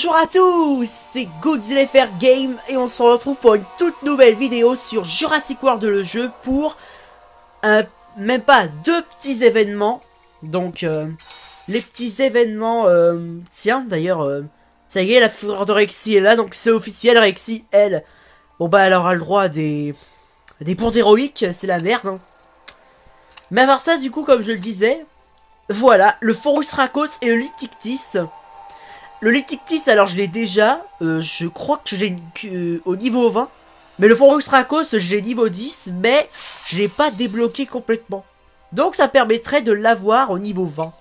Bonjour à tous, c'est Godzilla FR Game et on se retrouve pour une toute nouvelle vidéo sur Jurassic World le jeu pour même pas deux petits événements. Donc les petits événements, tiens d'ailleurs, ça y est, la fureur de Rexy est là, donc c'est officiel, Rexy, elle, bon bah elle aura le droit à des ponts héroïques, c'est la merde. Hein. Mais à part ça, du coup, comme je le disais, voilà, le Forus Racos et le Litictis. Le Litictis, alors je l'ai déjà, je crois que je l'ai au niveau 20. Mais le Forus Racos, je l'ai niveau 10, mais je l'ai pas débloqué complètement. Donc ça permettrait de l'avoir au niveau 20.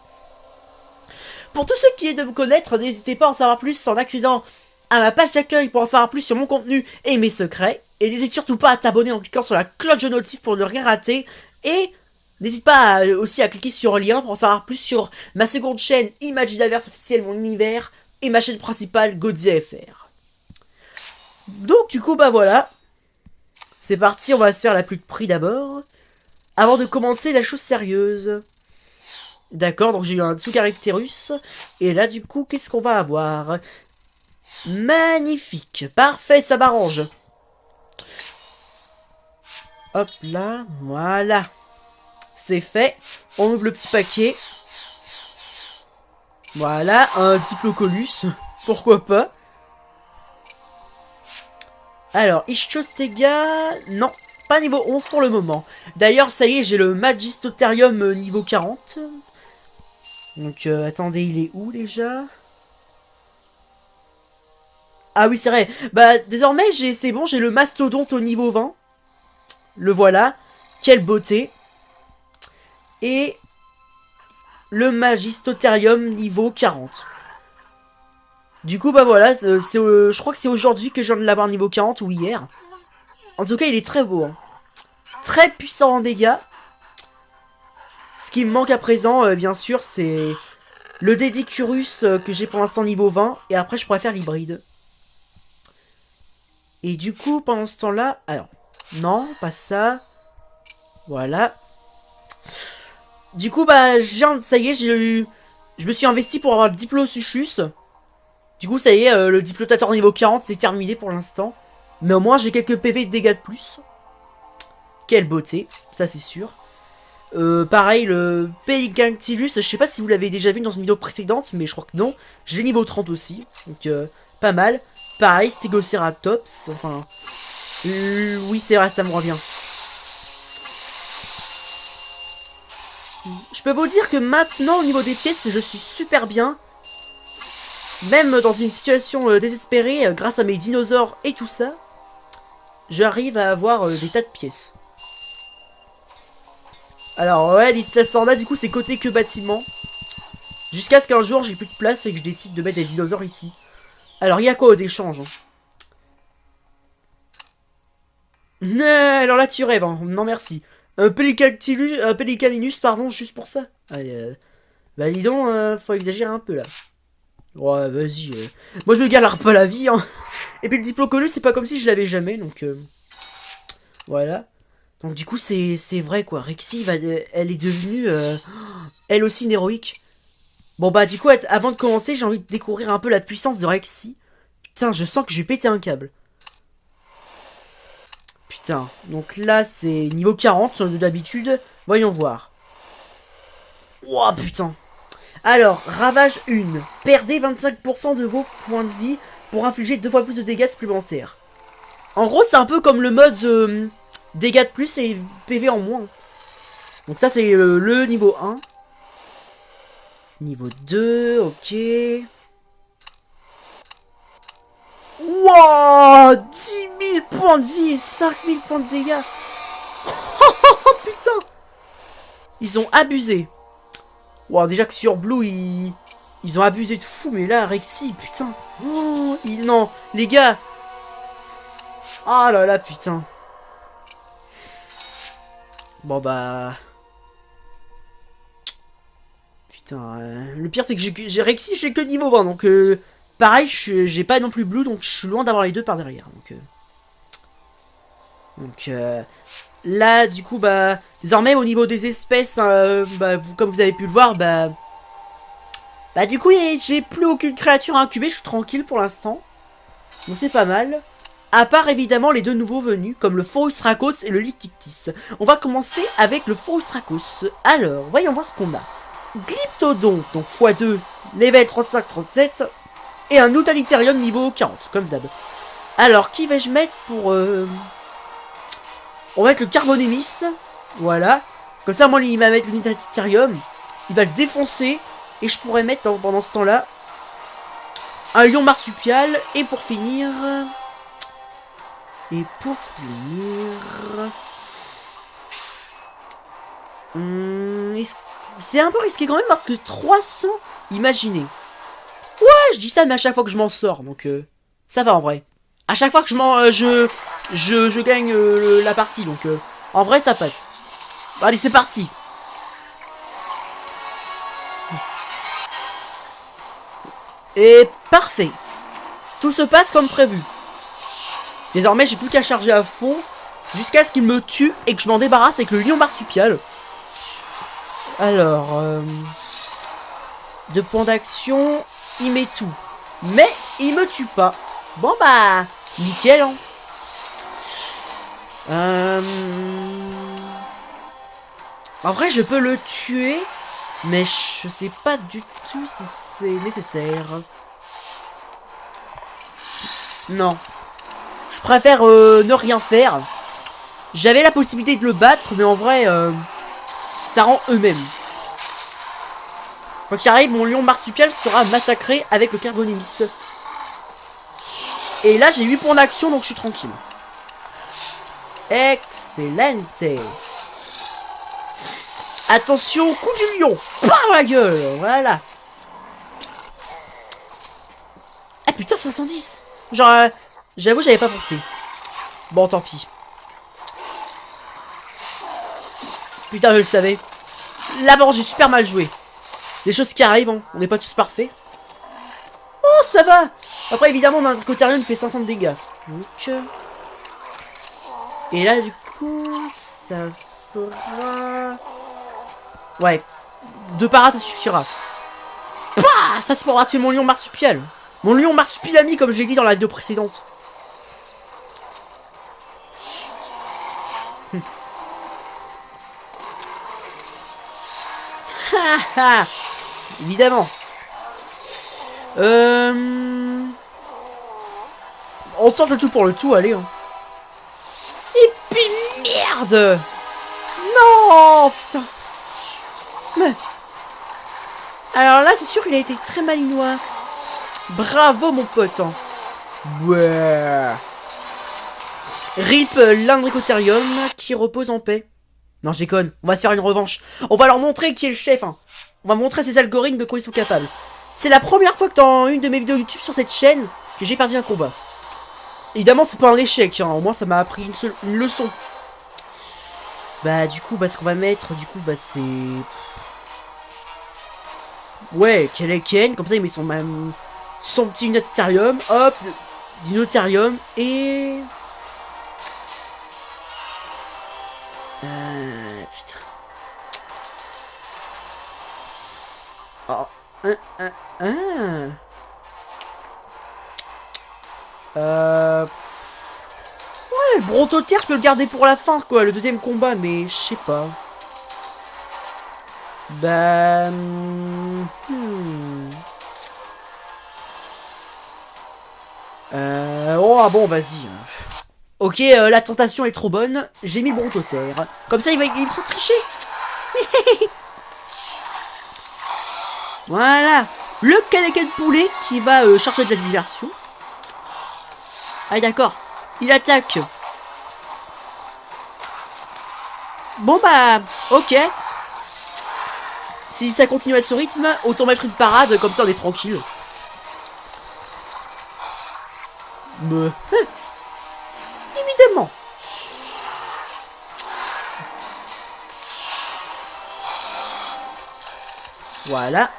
Pour tous ceux qui aiment de me connaître, n'hésitez pas à en savoir plus en accédant à ma page d'accueil pour en savoir plus sur mon contenu et mes secrets. Et n'hésite surtout pas à t'abonner en cliquant sur la cloche de notif pour ne rien rater. Et n'hésite pas aussi à cliquer sur le lien pour en savoir plus sur ma seconde chaîne Imaginaverse officielle, mon univers, et ma chaîne principale Godzilla FR. Donc du coup bah voilà, c'est parti, on va se faire la pluie de prix d'abord, avant de commencer la chose sérieuse. D'accord, donc j'ai eu un Tsucaricterus, et là du coup qu'est-ce qu'on va avoir? Magnifique, parfait, ça m'arrange. Hop là, voilà, c'est fait, on ouvre le petit paquet. Voilà, un Diplocolus, pourquoi pas. Alors, Ichthyostega, non, pas niveau 11 pour le moment. D'ailleurs, ça y est, j'ai le Magistotherium niveau 40. Donc, attendez, il est où déjà? Ah oui, c'est vrai. Bah, désormais, c'est bon, j'ai le Mastodonte au niveau 20. Le voilà. Quelle beauté. Et le Magistotherium niveau 40. Du coup, bah voilà, je crois que c'est aujourd'hui que je viens de l'avoir niveau 40 ou hier. En tout cas, il est très beau. Hein. Très puissant en dégâts. Ce qui me manque à présent, bien sûr, c'est le Dedicurus que j'ai pour l'instant niveau 20. Et après, je pourrais faire l'hybride. Et du coup, pendant ce temps-là... Alors, non, pas ça. Voilà. Du coup, bah, ça y est, je me suis investi pour avoir le Diplosuchus. Du coup, ça y est, le Diplotator niveau 40, c'est terminé pour l'instant. Mais au moins, j'ai quelques PV de dégâts de plus. Quelle beauté, ça c'est sûr. Pareil, le Pelicantilus, je sais pas si vous l'avez déjà vu dans une vidéo précédente, mais je crois que non. J'ai niveau 30 aussi, donc pas mal. Pareil, Stegoceratops, enfin... oui, c'est vrai, ça me revient. Je peux vous dire que maintenant, au niveau des pièces, je suis super bien. Même dans une situation désespérée, grâce à mes dinosaures et tout ça, j'arrive à avoir des tas de pièces. Alors ouais, l'Isla Sorna, du coup, c'est côté que bâtiment. Jusqu'à ce qu'un jour, j'ai plus de place et que je décide de mettre des dinosaures ici. Alors, il y a quoi aux échanges? Non, alors là, tu rêves, hein. Non, merci. Un Pelicaninus, pardon, juste pour ça. Allez, bah dis donc, faut exagérer un peu, là. Ouais, vas-y. Moi, je me galère pas la vie, hein. Et puis le Diplocolus, c'est pas comme si je l'avais jamais, donc... voilà. Donc du coup, c'est vrai, quoi. Rexy, elle est devenue... elle aussi une héroïque. Bon bah du coup, avant de commencer, j'ai envie de découvrir un peu la puissance de Rexy. Putain, je sens que je vais péter un câble. Putain, donc là c'est niveau 40 d'habitude. Voyons voir. Ouah putain. Alors, ravage 1. Perdez 25% de vos points de vie pour infliger 2 fois plus de dégâts supplémentaires. En gros, c'est un peu comme le mode dégâts de plus et PV en moins. Donc ça c'est le niveau 1. Niveau 2, ok. Wouah, 10 000 points de vie et 5 000 points de dégâts. Oh putain. Ils ont abusé. Wouah, déjà que sur Blue, ils ont abusé de fou. Mais là, Rexy, putain. Oh, non, les gars. Ah là là, putain. Bon bah... Putain, le pire c'est que j'ai Rexy, j'ai que niveau 20. Donc pareil, j'ai pas non plus Blue. Donc je suis loin d'avoir les deux par derrière. Donc là, du coup, bah, désormais, au niveau des espèces, bah, comme vous avez pu le voir, bah, Bah du coup, j'ai plus aucune créature à incuber, je suis tranquille pour l'instant. Donc c'est pas mal. À part évidemment les deux nouveaux venus, comme le Forus Rakos et le Litictis. On va commencer avec le Forus Rakos. Alors, voyons voir ce qu'on a. Glyptodon, donc x2, level 35-37. Et un Utilitarium niveau 40, comme d'hab. Alors, qui vais-je mettre pour... On va mettre le Carbonémis. Voilà. Comme ça, moi, il va mettre l'Utilitarium. Il va le défoncer. Et je pourrais mettre, pendant ce temps-là, un lion marsupial. Et pour finir... c'est un peu risqué quand même parce que 300... Imaginez. Ouais, je dis ça, mais à chaque fois que je m'en sors. Donc, ça va en vrai. À chaque fois que je gagne la partie. Donc, en vrai, ça passe. Allez, c'est parti. Et parfait. Tout se passe comme prévu. Désormais, j'ai plus qu'à charger à fond jusqu'à ce qu'il me tue et que je m'en débarrasse avec le lion marsupial. Alors, 2 points d'action, il met tout. Mais il me tue pas. Bon bah, nickel. Hein. En vrai, je peux le tuer, mais je sais pas du tout si c'est nécessaire. Non. Je préfère ne rien faire. J'avais la possibilité de le battre, mais en vrai, ça rend eux-mêmes. Quand il arrive, mon lion marsupial sera massacré avec le Carbonémis. Et là, j'ai 8 points d'action, donc je suis tranquille. Excellente. Attention, coup du lion. Par la gueule, voilà. Ah putain, 510. Genre, j'avoue, j'avais pas pensé. Bon, tant pis. Putain, je le savais. Là-bas, j'ai super mal joué. Des choses qui arrivent, hein. On n'est pas tous parfaits. Oh, ça va. Après, évidemment, notre Cotarion fait 500 de dégâts. Donc... Et là, du coup, ça fera... Ouais. 2 parades, ça suffira. Pah, ça, c'est pour avoir tué mon lion marsupial. Mon lion marsupilami, comme je l'ai dit dans la vidéo précédente. Haha. Évidemment. On sort le tout pour le tout, allez. Hein. Et puis merde. Non, putain. Mais... Alors là, c'est sûr qu'il a été très malinois. Bravo, mon pote. Hein. Ouais. RIP l'Indricotarium qui repose en paix. Non, je déconne. On va se faire une revanche. On va leur montrer qui est le chef. Hein. On va montrer ses algorithmes de quoi ils sont capables. C'est la première fois que dans une de mes vidéos YouTube sur cette chaîne que j'ai perdu un combat. Évidemment, c'est pas un échec. Hein. Au moins, ça m'a appris une leçon. Bah, du coup, ce qu'on va mettre, du coup, c'est... Ouais, Keleken. Comme ça, il met son petit Unitarium. Hop, Dinotarium. Et... putain. Oh, Ouais, Brontoterre, je peux le garder pour la fin, quoi, le deuxième combat, mais je sais pas. Bah... Oh, ah bon, vas-y. Ok, la tentation est trop bonne. J'ai mis Brontoterre. Comme ça, il va se tricher. Voilà. Le Keleken poulet qui va chercher de la diversion. Ah, d'accord. Il attaque. Bon, bah, ok. Si ça continue à ce rythme, autant mettre une parade, comme ça on est tranquille. Mais... évidemment. Voilà.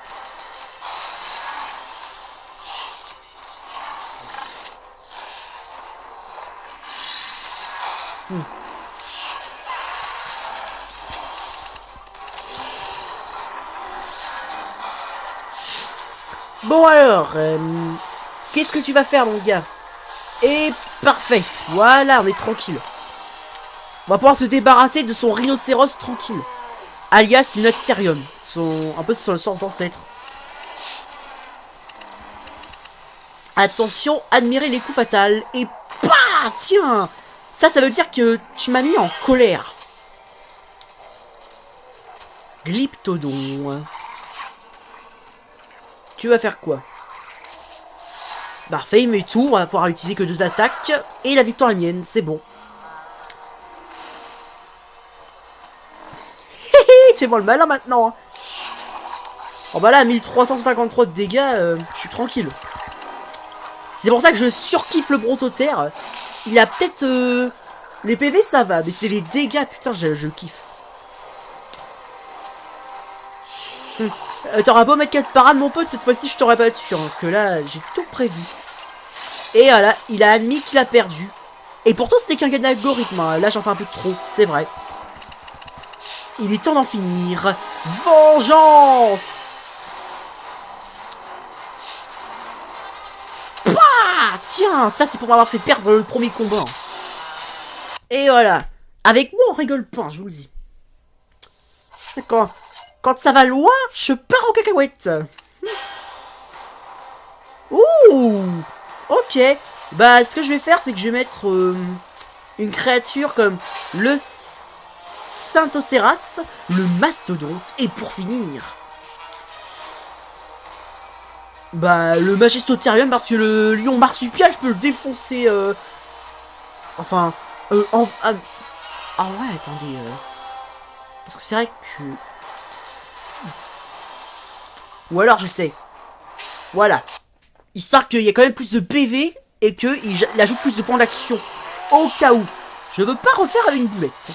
Bon alors, qu'est-ce que tu vas faire, mon gars? Et parfait. Voilà, on est tranquille. On va pouvoir se débarrasser de son rhinocéros tranquille. Alias Lunaticarium. Un peu son ancêtre. Attention, admirez les coups fatals. Et bah, tiens, ça veut dire que tu m'as mis en colère. Glyptodon. Tu vas faire quoi? Parfait, mais tout, on va pouvoir utiliser que 2 attaques. Et la victoire est mienne, c'est bon. Tu fais-moi le malin maintenant. Oh bah là, 1353 de dégâts, je suis tranquille. C'est pour ça que je surkiffe le Brontoterre. Il a peut-être... les PV, ça va, mais c'est les dégâts, putain, je kiffe. T'auras beau mettre 4 parades, mon pote, cette fois-ci, je t'aurais pas dessus, hein, parce que là, j'ai tout prévu. Et voilà, il a admis qu'il a perdu. Et pourtant, c'était qu'un gain d'algorithme, hein. Là, j'en fais un peu trop, c'est vrai. Il est temps d'en finir. Vengeance! Pah! Tiens, ça, c'est pour m'avoir fait perdre le premier combat. Et voilà. Avec moi, on rigole pas, je vous le dis. Quand ça va loin, je pars en cacahuète. Ouh! Ok. Bah, ce que je vais faire, c'est que je vais mettre une créature comme le Saint-Océras, le Mastodonte, et pour finir... Bah, le Majestotherium, parce que le lion marsupial, je peux le défoncer, enfin... Ah ouais, attendez, parce que c'est vrai que... Ou alors, je sais. Voilà. Histoire qu'il y ait quand même plus de PV, et qu'il ajoute plus de points d'action. Au cas où. Je veux pas refaire avec une boulette.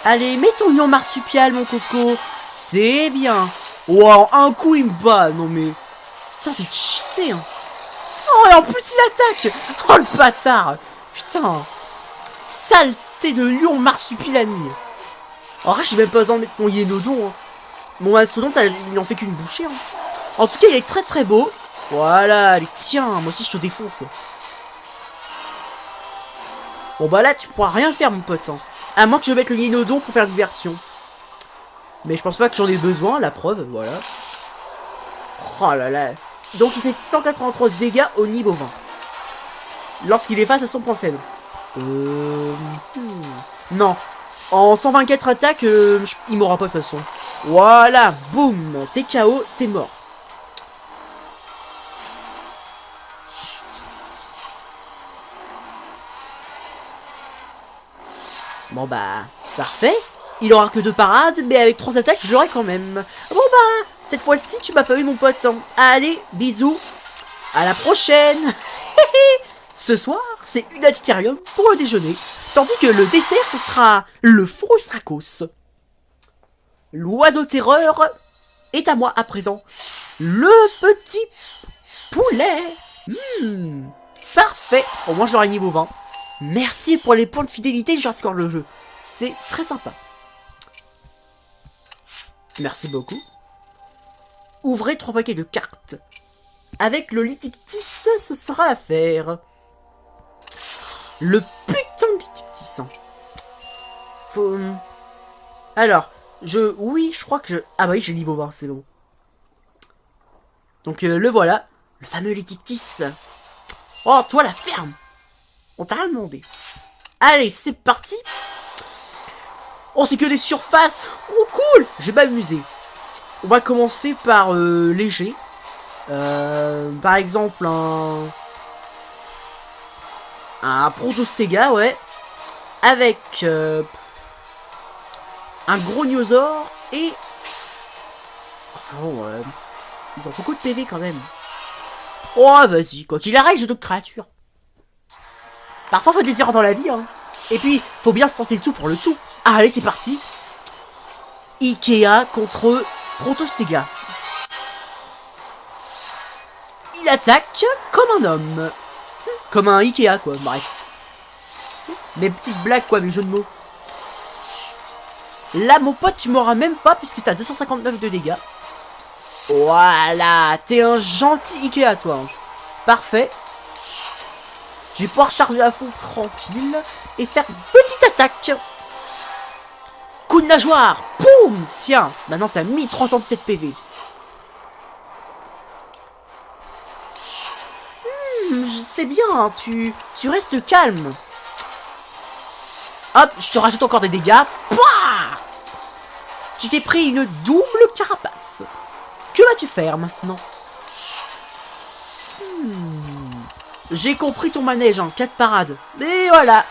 Allez, mets ton lion marsupial, mon coco. C'est bien. Wow, un coup, il me bat. Non, mais... Putain, c'est cheaté, hein. Oh, et en plus, il attaque. Oh, le bâtard. Putain. Saleté de lion marsupilami. En vrai, j'ai même pas besoin de mettre mon Yénodon, hein. Mon mastodonte, il en fait qu'une bouchée, hein. En tout cas, il est très très beau. Voilà, allez, tiens, moi aussi je te défonce. Bon bah là, tu pourras rien faire, mon pote, hein. À moins que je mette le Yénodon pour faire diversion. Mais je pense pas que j'en ai besoin, la preuve, voilà. Oh là là. Donc il fait 183 dégâts au niveau 20. Lorsqu'il est face à son point faible. Non. En 124 attaques, il m'aura pas de toute façon. Voilà, boum. T'es KO, t'es mort. Bon bah, parfait. Il aura que 2 parades, mais avec 3 attaques, je l'aurai quand même. Bon bah, cette fois-ci, tu m'as pas eu, mon pote. Allez, bisous. À la prochaine. Ce soir, c'est une Lunaticarium pour le déjeuner. Tandis que le dessert, ce sera le Frustrakos. L'oiseau terreur est à moi à présent. Le petit poulet. Parfait. Au moins, je l'aurai niveau 20. Merci pour les points de fidélité de Jurassic World le jeu. C'est très sympa. Merci beaucoup. Ouvrez 3 paquets de cartes. Avec le Litictis, ce sera à faire. Le putain de Litictis. Faut... Alors, oui, je crois que je... Ah bah oui, j'ai niveau 20, c'est bon. Donc le voilà. Le fameux Litictis. Oh, toi la ferme. On t'a rien demandé. Allez, c'est parti. Oh, c'est que des surfaces. Oh, cool. Je vais m'amuser. On va commencer par léger. Par exemple, un Protostega, ouais. Avec un Grognosaure et... Enfin, ouais. Ils ont beaucoup de PV quand même. Oh, vas-y, quoi qu'il arrive, j'ai d'autres créatures. Parfois, faut des erreurs dans la vie, hein. Et puis, faut bien se tenter le tout pour le tout. Ah, allez, c'est parti. Ikea contre Protostega. Il attaque comme un homme. Comme un Ikea, quoi, bref. Mes petites blagues, quoi, mes jeux de mots. Là, mon pote, tu m'auras même pas, puisque t'as 259 de dégâts. Voilà, t'es un gentil Ikea, toi. Hein. Parfait. Je vais pouvoir charger à fond tranquille et faire une petite attaque. Coup de nageoire. Poum. Tiens, maintenant t'as mis 307 PV. Je sais bien, hein, tu restes calme. Hop, je te rajoute encore des dégâts. Pouah. Tu t'es pris une double carapace. Que vas-tu faire maintenant? J'ai compris ton manège, hein, 4 parades. Mais voilà.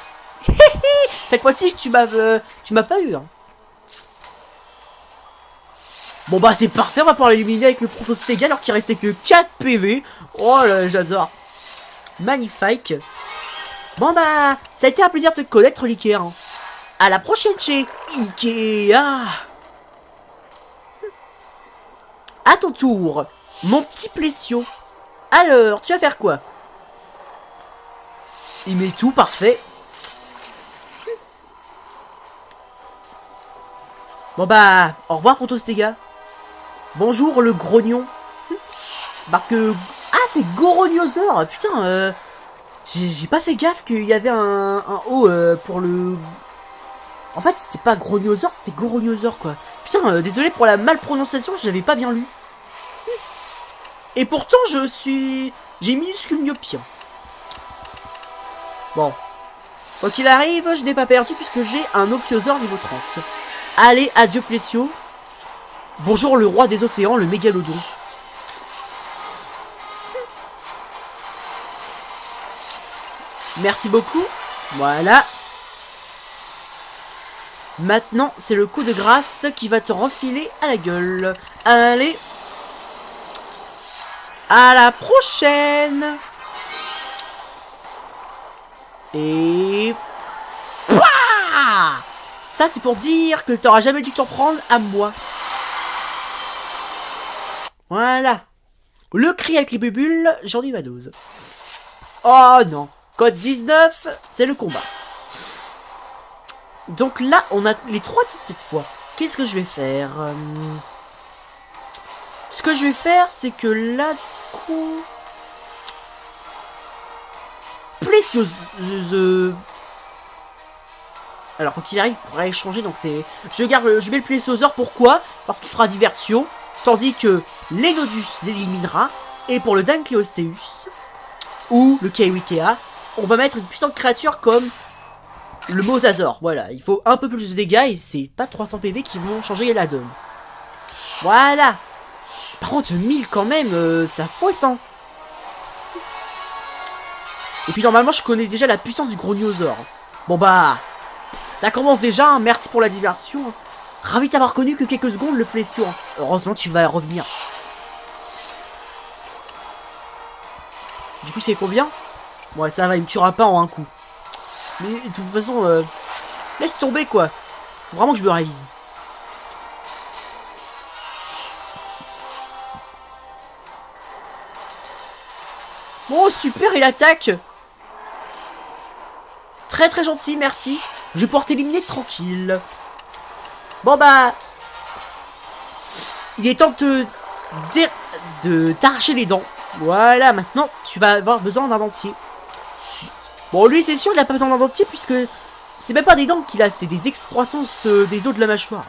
Cette fois-ci, tu m'as pas eu. Hein. Bon bah c'est parfait, on va pouvoir l'éliminer avec le Protostega alors qu'il restait que 4 PV. Oh là, j'adore. Magnifique. Bon bah, ça a été un plaisir de te connaître, l'Ikea. Hein. À la prochaine chez Ikea. À ton tour, mon petit Plesio. Alors, tu vas faire quoi? Il met tout, parfait. Bon bah, au revoir Protostega. Bonjour le grognon. Parce que... Ah, c'est Goroniosaur. Putain, j'ai pas fait gaffe qu'il y avait un O pour le... En fait, c'était pas Grognosaur, c'était Goroniosaur, quoi. Putain, désolé pour la malprononciation, j'avais pas bien lu. Et pourtant, j'ai minuscule myopie. Bon. Quoi qu'il arrive, je n'ai pas perdu puisque j'ai un Ophiosaur niveau 30. Allez, adieu Plesio. Bonjour le roi des océans, le mégalodon. Merci beaucoup. Voilà. Maintenant, c'est le coup de grâce qui va te refiler à la gueule. Allez. À la prochaine. Et... Pouah! Ça, c'est pour dire que t'auras jamais dû t'en prendre à moi. Voilà. Le cri avec les bubules, j'en ai ma dose. Oh non. Code 19, c'est le combat. Donc là, on a les 3 titres cette fois. Qu'est-ce que je vais faire Ce que je vais faire, c'est que là, du coup... Plesio... Alors, quand il arrive, il pourra échanger, donc c'est... Je mets le Plesiosaur, pourquoi? Parce qu'il fera diversion, tandis que l'Enodus l'éliminera, et pour le Dunkleosteus, ou le Kiwikea, on va mettre une puissante créature comme le Mosasaur. Voilà, il faut un peu plus de dégâts, et c'est pas 300 PV qui vont changer la donne. Voilà. Par contre, 1000 quand même, ça fouette, hein. Et puis normalement, je connais déjà la puissance du Grognosaur. Bon bah... Ça commence déjà, hein. Merci pour la diversion. Ravi d'avoir connu que quelques secondes le Plesio. Hein. Heureusement, tu vas revenir. Du coup, c'est combien? Ouais, ça va, il me tuera pas en un coup. Mais de toute façon, laisse tomber quoi. Faut vraiment que je me révise. Oh, super, il attaque. Très très gentil, merci. Je vais pouvoir t'éliminer tranquille. Bon bah... Il est temps de t'arracher les dents. Voilà, maintenant, tu vas avoir besoin d'un dentier. Bon, lui, c'est sûr, il a pas besoin d'un dentier, puisque... C'est même pas des dents qu'il a, c'est des excroissances des os de la mâchoire.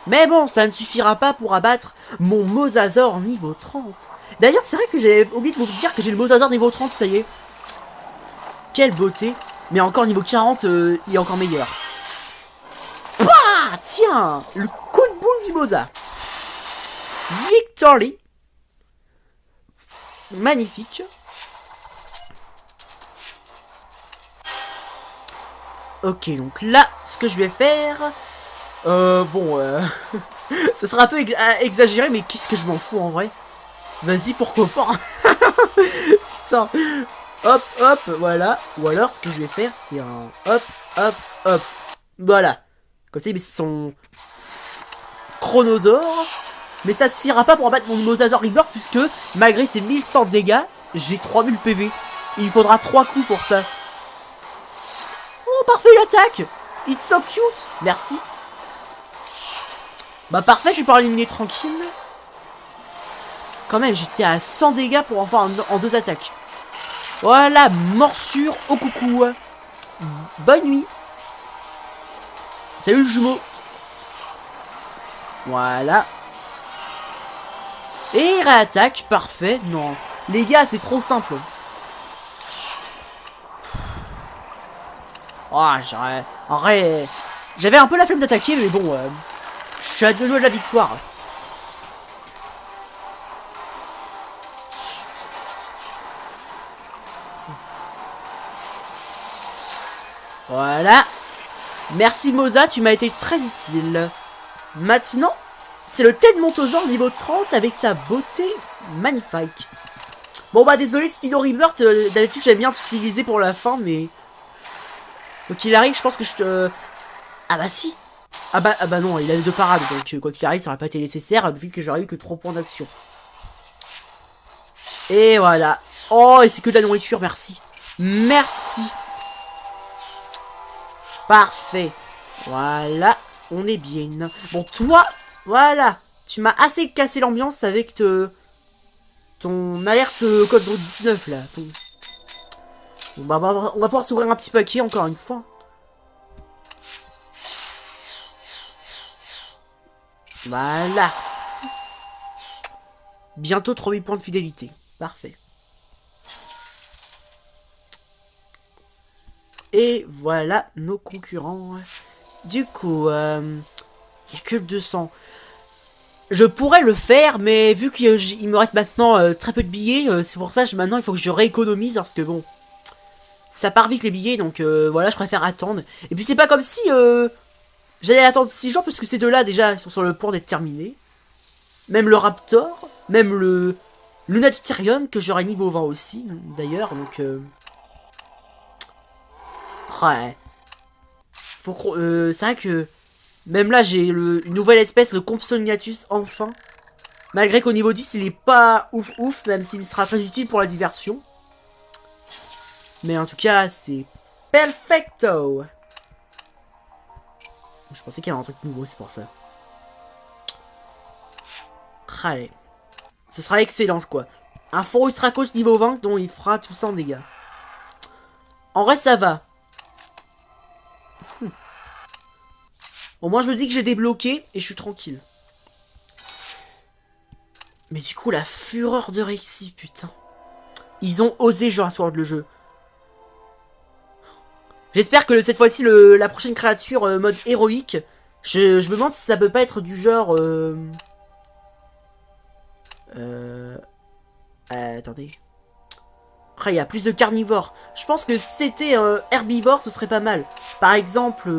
Mais bon, ça ne suffira pas pour abattre mon Mosasaur niveau 30. D'ailleurs, c'est vrai que j'ai oublié de vous dire que j'ai le Mosasaur niveau 30, ça y est. Quelle beauté. Mais encore niveau 40, il est encore meilleur. Bah, tiens, le coup de boule du Mosa. Victory. Magnifique. Ok, donc là, ce que je vais faire... ce sera un peu exagéré, mais qu'est-ce que je m'en fous en vrai. Vas-y, pourquoi pas. Putain. Hop, hop, voilà. Ou alors, ce que je vais faire, c'est un... Hop, hop, hop. Voilà. Comme ça, il met son... Chronosaure. Mais ça suffira pas pour abattre mon Mosasaur Reborn, puisque, malgré ses 1100 dégâts, j'ai 3000 PV. Il faudra 3 coups pour ça. Oh, parfait, il attaque. It's so cute. Merci. Bah parfait, je vais pouvoir l'éliminer tranquille. Quand même, j'étais à 100 dégâts pour en faire en 2 attaques. Voilà, morsure au coucou. Bonne nuit. Salut le jumeau. Voilà. Et réattaque, parfait. Non, les gars, c'est trop simple. Oh, j'avais un peu la flemme d'attaquer, mais bon, je suis à 2 doigts de la victoire. Voilà. Merci Moza, tu m'as été très utile. Maintenant, c'est le Ted Montosaur niveau 30 avec sa beauté magnifique. Bon bah désolé Speedo Rebirth, d'habitude j'aime bien t'utiliser pour la fin, mais... Quoi qu'il arrive, je pense que je te... Ah bah si. Ah bah non, il a les 2 parades, donc quoi qu'il arrive, ça aurait pas été nécessaire, vu que j'aurais eu que 3 points d'action. Et voilà. Oh, et c'est que de la nourriture, merci. Merci. Parfait. Voilà, on est bien. Bon, toi, voilà. Tu m'as assez cassé l'ambiance avec ton alerte code 19, là. Bon, bah, on va pouvoir s'ouvrir un petit paquet, encore une fois. Voilà. Bientôt 3000 points de fidélité. Parfait. Et voilà nos concurrents. Du coup, il n'y a que 200. Je pourrais le faire, mais vu qu'il me reste maintenant très peu de billets, c'est pour ça que maintenant il faut que je rééconomise, parce que bon, ça part vite les billets, donc voilà, je préfère attendre. Et puis c'est pas comme si j'allais attendre 6 jours, parce que ces deux-là déjà sont sur le point d'être terminés. Même le Raptor, même le Lunaticarium, que j'aurai niveau 20 aussi, d'ailleurs, donc... Ouais. C'est vrai que... Même là, j'ai une nouvelle espèce, le Compsognathus, enfin. Malgré qu'au niveau 10, il est pas ouf ouf, même s'il sera très utile pour la diversion. Mais en tout cas, c'est perfecto. Je pensais qu'il y avait un truc nouveau, c'est pour ça. Allez. Ce sera excellent, quoi. Un Forustrakos niveau 20, dont il fera tout ça en dégâts. En vrai, ça va. Au moins, je me dis que j'ai débloqué et je suis tranquille. Mais du coup, la fureur de Rexy, putain. Ils ont osé Jurassic World le jeu. J'espère que cette fois-ci, la prochaine créature mode héroïque, je me demande si ça peut pas être du genre... attendez. Après, il y a plus de carnivores. Je pense que si c'était herbivore, ce serait pas mal. Par exemple...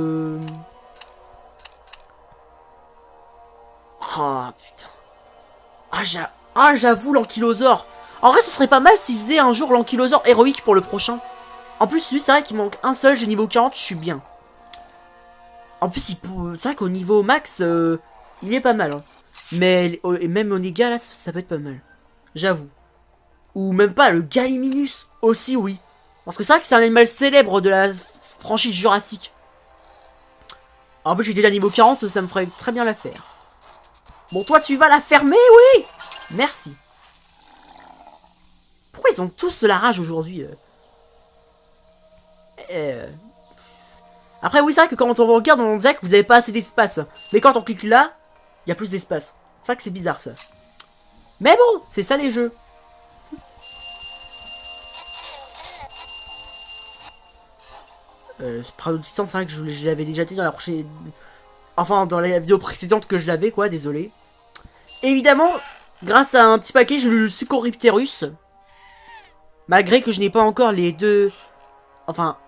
Oh, putain. J'avoue, l'ankylosaure. En vrai, ce serait pas mal s'il faisait un jour l'ankylosaure héroïque pour le prochain. En plus, lui, c'est vrai qu'il manque un seul, j'ai niveau 40, je suis bien. En plus, c'est vrai qu'au niveau max, il est pas mal. Hein. Mais et même au néga, là, ça peut être pas mal. J'avoue. Ou même pas, le Gallimimus aussi, oui. Parce que c'est vrai que c'est un animal célèbre de la franchise Jurassique. En plus, j'ai déjà niveau 40, ça me ferait très bien l'affaire. Bon, toi, tu vas la fermer, oui. Merci. Pourquoi ils ont tous de la rage aujourd'hui Après, oui, c'est vrai que quand on regarde, on dirait que vous n'avez pas assez d'espace. Mais quand on clique là, il y a plus d'espace. C'est vrai que c'est bizarre, ça. Mais bon, c'est ça les jeux. Pradotistan, c'est vrai que je l'avais déjà dit dans la prochaine... Enfin, dans la vidéo précédente que je l'avais, quoi, désolé. Évidemment, grâce à un petit paquet, j'ai eu le Sucoripterus. Malgré que je n'ai pas encore les deux... Enfin...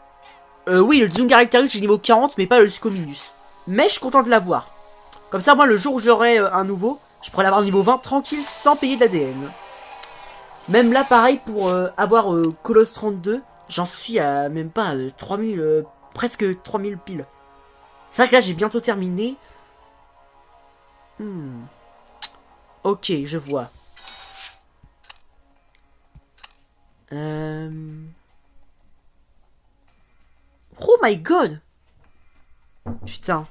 oui, le Zungaricterus, j'ai niveau 40, mais pas le Sucominus. Mais je suis content de l'avoir. Comme ça, moi, le jour où j'aurai un nouveau, je pourrais l'avoir niveau 20 tranquille, sans payer de l'ADN. Même là, pareil, pour avoir Coloss 32, j'en suis à même pas 3000... presque 3000 piles. C'est vrai que là, j'ai bientôt terminé. Ok, je vois. Oh my god. Putain.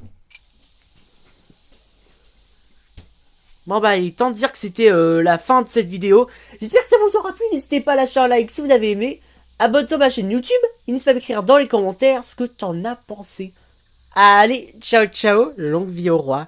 Bon bah il est temps de dire que c'était la fin de cette vidéo. J'espère que ça vous aura plu, n'hésitez pas à lâcher un like si vous avez aimé. Abonne-toi à ma chaîne YouTube, et n'hésite pas à m'écrire dans les commentaires ce que t'en as pensé. Allez, ciao ciao, longue vie au roi.